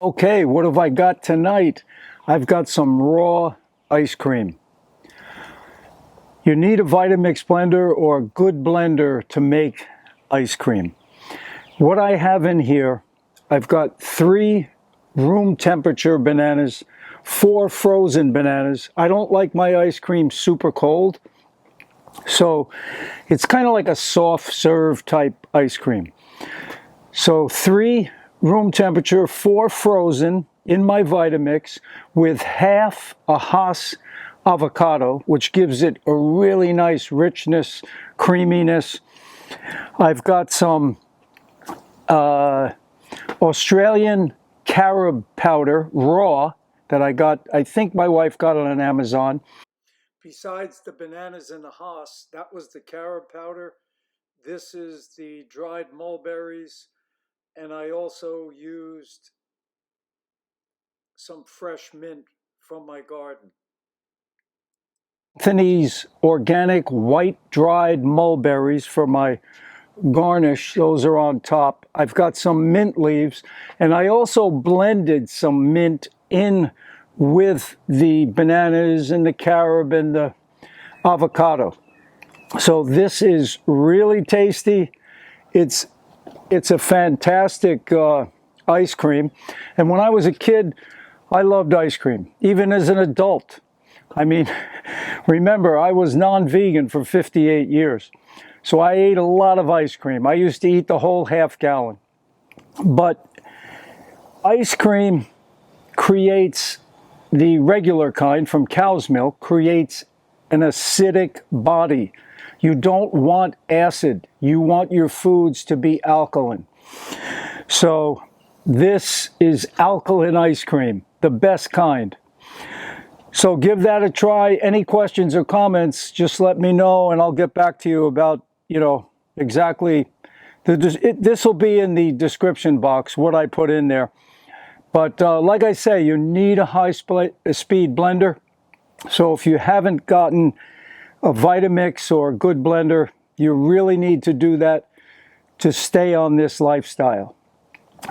Okay, what have I got tonight? I've got some raw ice cream. You need a Vitamix blender or a good blender to make ice cream. What I have in here, I've got 3 room temperature bananas, 4 frozen bananas. I don't like my ice cream super cold, so it's kind of like a soft serve type ice cream. So 3 room temperature, 4 frozen in my Vitamix with half a Hass avocado, which gives it a really nice richness, creaminess. I've got some Australian Carob powder, raw, that I think my wife got it on Amazon. Besides the bananas and the Hass, that was the Carob powder. This is the dried mulberries. And I also used some fresh mint from my garden. Anthony's organic white dried mulberries for my garnish. Those are on top. I've got some mint leaves, and I also blended some mint in with the bananas and the carob and the avocado. So this is really tasty. It's a fantastic ice cream. And when I was a kid, I loved ice cream, even as an adult. I mean, remember, I was non-vegan for 58 years. So I ate a lot of ice cream. I used to eat the whole half gallon. But ice cream creates, the regular kind from cow's milk, creates an acidic body. You don't want acid. You want your foods to be alkaline. So this is alkaline ice cream, the best kind. So give that a try. Any questions or comments, just let me know and I'll get back to you about, exactly. This will be in the description box, what I put in there. But like I say, you need a high-speed blender. So if you haven't gotten a Vitamix or a good blender, you really need to do that to stay on this lifestyle.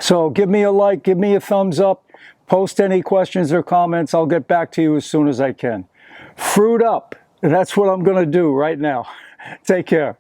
So give me a like, give me a thumbs up, post any questions or comments. I'll get back to you as soon as I can. Fruit up. That's what I'm going to do right now. Take care.